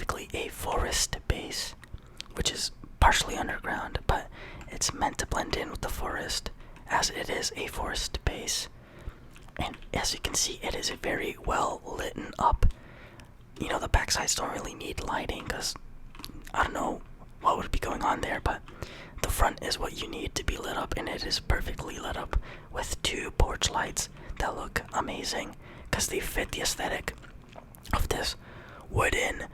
specifically a forest base, which is partially underground, but it's meant to blend in with the forest as it is a forest base. And as you can see, it is very well lit up. You know, the backsides don't really need lighting because I don't know what would be going on there, but the front is what you need to be lit up, and it is perfectly lit up with 2 porch lights that look amazing because they fit the aesthetic of this wooden,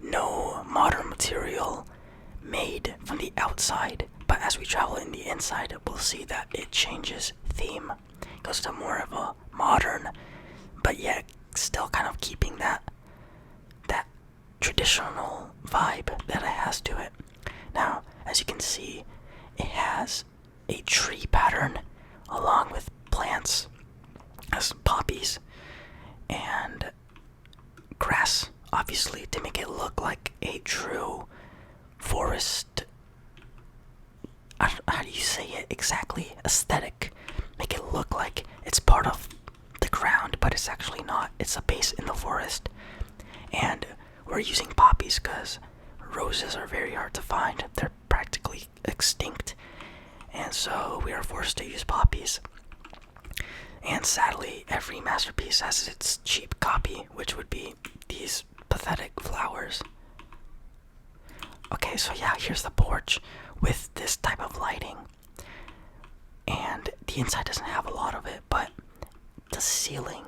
no modern material made from the outside. But as we travel in the inside, we'll see that it changes theme. It goes to more of a modern, but yet still kind of keeping that traditional vibe that it has to it. Now, as you can see, it has a tree pattern along with plants as poppies and grass, obviously, to make it look like a true forest. How do you say it exactly? Aesthetic. Make it look like it's part of the ground, but it's actually not. It's a base in the forest. And we're using poppies because roses are very hard to find. They're practically extinct. And so we are forced to use poppies. And sadly, every masterpiece has its cheap copy, which would be these pathetic flowers. Okay, so yeah, here's the porch with this type of lighting. And the inside doesn't have a lot of it, but the ceiling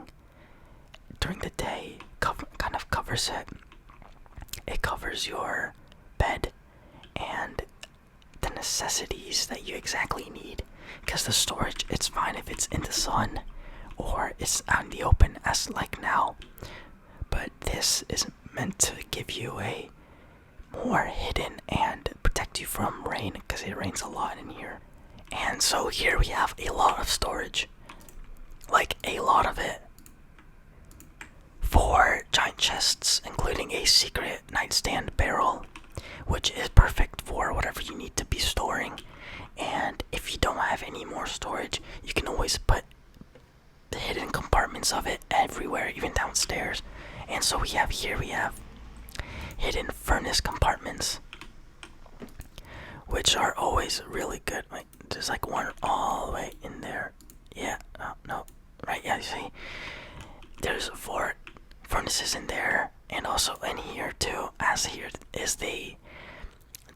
during the day kind of covers it. It covers your bed and the necessities that you exactly need. Because the storage, it's fine if it's in the sun or it's out in the open, as like now. But this is meant to give you a more hidden and protect you from rain, because it rains a lot in here. And so here we have a lot of storage, like a lot of it. 4 giant chests, including a secret nightstand barrel, which is perfect for whatever you need to be storing. And if you don't have any more storage, you can always put the hidden compartments of it everywhere, even downstairs. And so we have hidden furnace compartments, which are always really good. Like, there's like one all the way in there. Yeah, no, right, yeah, you see, there's 4 furnaces in there, and also in here too, as here is the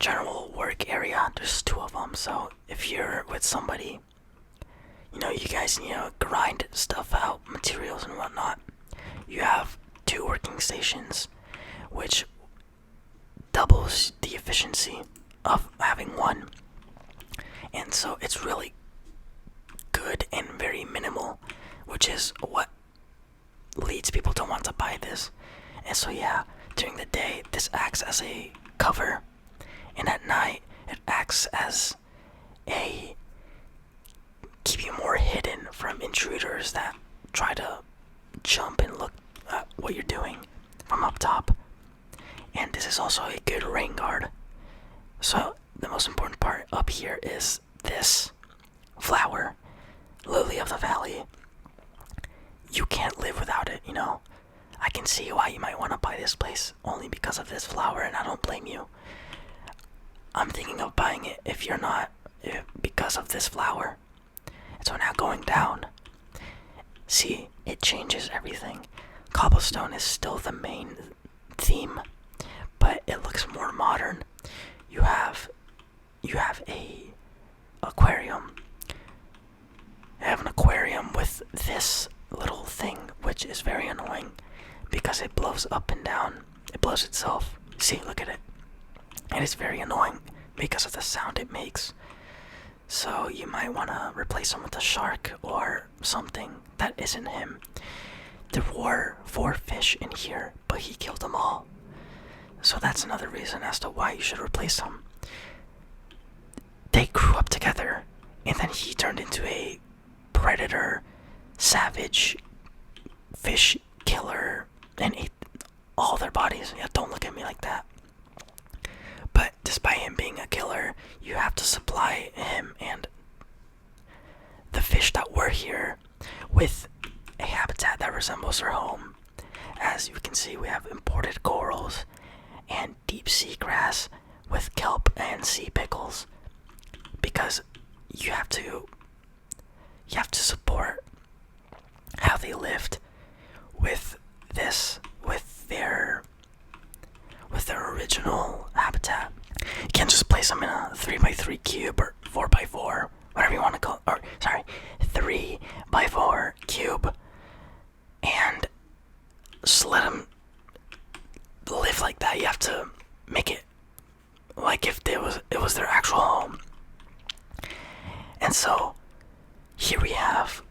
general work area. There's 2 of them, so if you're with somebody, you know, you guys, grind stuff out, materials and whatnot, you have 2 working stations, which doubles the efficiency of having 1. And so it's really good and very minimal, which is what leads people to want to buy this. And so yeah, during the day this acts as a cover, and at night it acts as a keep you more hidden from intruders that try to jump and look at what you're doing from up top. And this is also a good rain guard. So the most important part up here is this flower, Lily of the Valley. You can't live without it, I can see why you might want to buy this place only because of this flower, and I don't blame you. I'm thinking of buying it if you're not, because of this flower. And so now going down, see, it changes everything. Cobblestone is still the main theme, but it looks more modern. You have a aquarium. I have an aquarium with this little thing, which is very annoying because it blows up and down. It blows itself. See, look at it. And it's very annoying because of the sound it makes. So you might want to replace him with a shark or something that isn't him. There were 4 fish in here, but he killed them all. So that's another reason as to why you should replace them. They grew up together, and then he turned into a predator, savage, fish killer, and ate all their bodies. Yeah, don't look at me like that. But despite him being a killer, you have to supply him and the fish that were here with a habitat that resembles their home. As you can see, we have imported corals and sea pickles, because you have to support how they lived with their original habitat. You can't just place them in a 3x3 cube or 4x4, whatever you want to call it, or sorry, 3x4 cube, and just let them live like that. You have to make it like if it was their actual home. And so here we have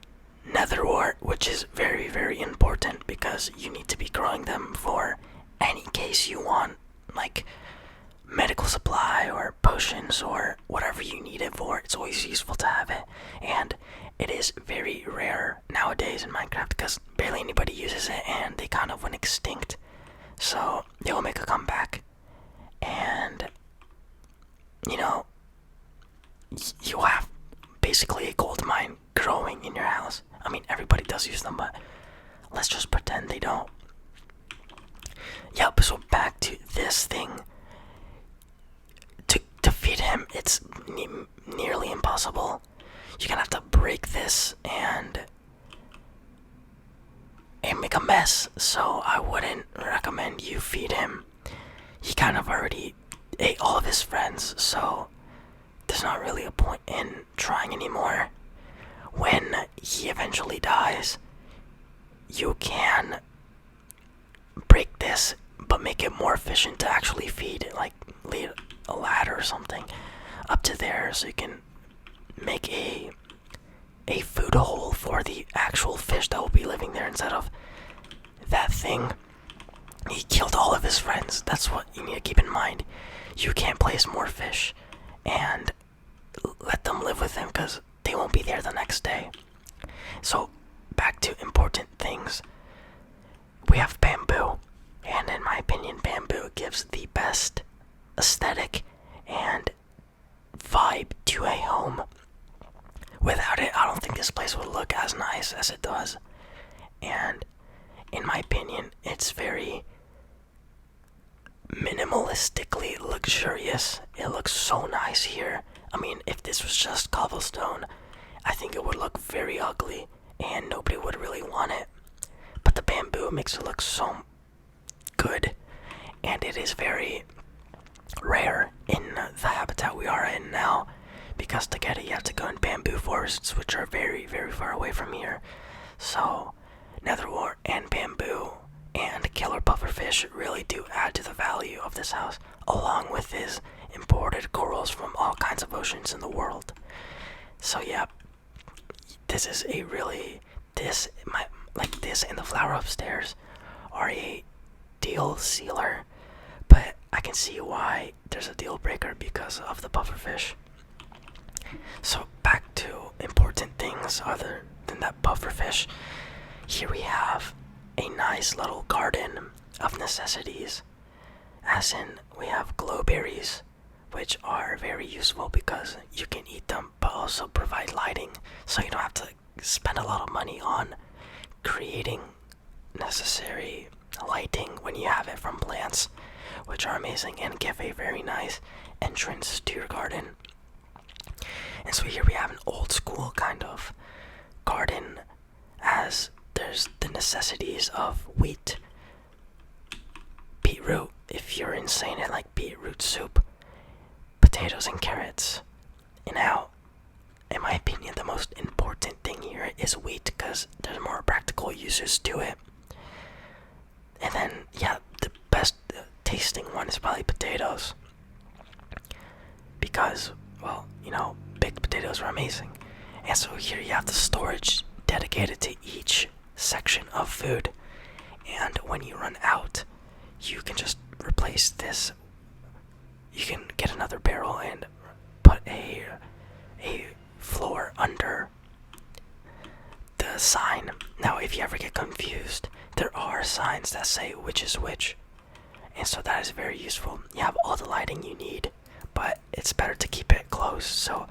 netherwort, which is very, very important because you need to be growing them for any case you want, like medical supply or potions or whatever you need it for. It's always useful to have it, and it is very rare nowadays in Minecraft because barely anybody uses it and they kind of went extinct. So they will make a comeback, and you have basically a gold mine growing in your house. I mean, everybody does use them, but let's just pretend they don't. Yep, so back to this thing. To feed him, it's nearly impossible. You're gonna have to break this and make a mess, so I wouldn't recommend you feed him. He kind of already ate all of his friends, so there's not really a point in trying anymore. When he eventually dies, you can break this, but make it more efficient to actually feed it, like lead a ladder or something up to there so you can make a food hole for the actual fish that will be living there instead of that thing. He killed all of his friends. That's what you need to keep in mind. You can't place more fish and let them live with him because they won't be there the next day. So back to important things. We have bamboo, and in my opinion, bamboo gives the best aesthetic and vibe to a home. Without it, I don't think this place would look as nice as it does. And in my opinion, it's very minimalistically luxurious. It looks so nice here. I mean, if this was just cobblestone, I think it would look very ugly and nobody would really want it. But the bamboo makes it look so good, and it is very rare in the habitat we are in now, because to get it you have to go in bamboo forests, which are very, very far away from here. So netherwort and bamboo and killer pufferfish really do add to the value of this house, along with his imported corals from all kinds of oceans in the world. So yeah, this is a really, this and the flower upstairs are a deal sealer, but I can see why there's a deal breaker because of the pufferfish. So back to important things other than that pufferfish. Here we have a nice little garden of necessities, as in we have glowberries, which are very useful because you can eat them but also provide lighting, so you don't have to spend a lot of money on creating necessary lighting when you have it from plants, which are amazing and give a very nice entrance to your garden. And so here we have an old school kind of garden, as there's the necessities of wheat, beetroot, if you're insane and like beetroot soup, potatoes and carrots. And now, in my opinion, the most important thing here is wheat because there's more practical uses to it. And then, yeah, the best tasting one is probably potatoes, because, well, baked potatoes are amazing. And so here you have the storage dedicated to each section of food, and when you run out, you can just replace this. You can get another barrel and put a floor under the sign. Now, if you ever get confused, there are signs that say which is which, and so that is very useful. You have all the lighting you need, but it's better to keep it close so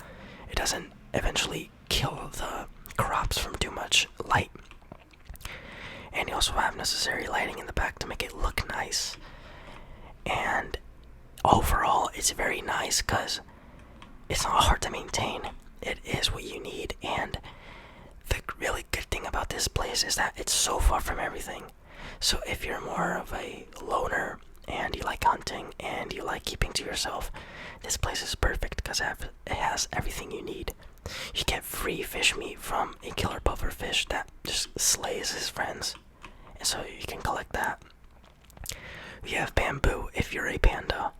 it doesn't eventually kill the crops from too much light. And you also have necessary lighting in the back to make it look nice. And overall, it's very nice because it's not hard to maintain. It is what you need, and the really good thing about this place is that it's so far from everything. So if you're more of a loner and you like hunting and you like keeping to yourself, this place is perfect because it has everything you need. You get free fish meat from a killer pufferfish that just slays his friends, and so you can collect that. You have bamboo if you're a panda.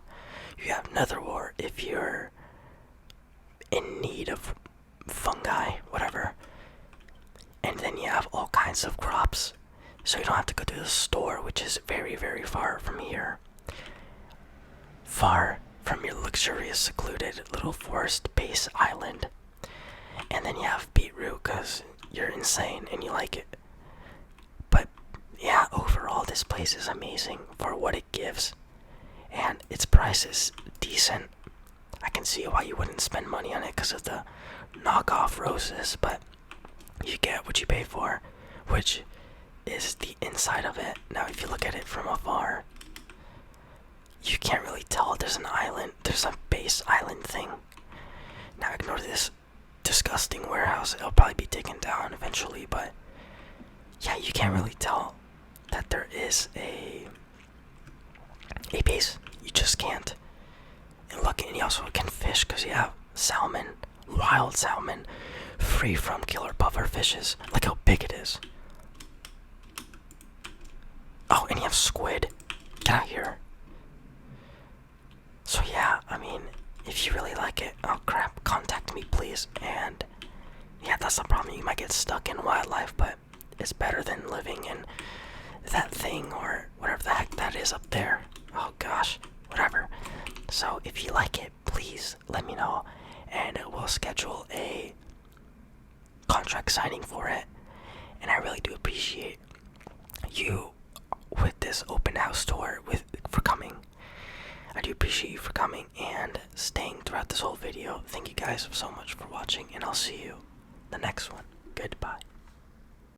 You have nether wart if you're in need of fungi, whatever. And then you have all kinds of crops, so you don't have to go to the store, which is very, very far from here. Far from your luxurious, secluded little forest base island. And then you have beetroot because you're insane and you like it. But yeah, overall this place is amazing for what it gives. And its price is decent. I can see why you wouldn't spend money on it because of the knockoff roses, but you get what you pay for, which is the inside of it. Now if you look at it from afar, you can't really tell there's an island. There's a base island thing. Now ignore this disgusting warehouse. It'll probably be taken down eventually, but yeah, you can't really tell that there is a base. You just can't. And look, and you also can fish because you have salmon, wild salmon, free from killer puffer fishes. Look how big it is. Oh, and you have squid. Get out here. So yeah, I mean, if you really like it, oh crap, contact me please. And yeah, that's the problem. You might get stuck in wildlife, but it's better than living in that thing or whatever the heck that is up there. Oh gosh, whatever. So if you like it, please let me know, and we'll schedule a contract signing for it. And I really do appreciate you with this open house tour for coming. I do appreciate you for coming and staying throughout this whole video. Thank you guys so much for watching, and I'll see you the next one. Goodbye.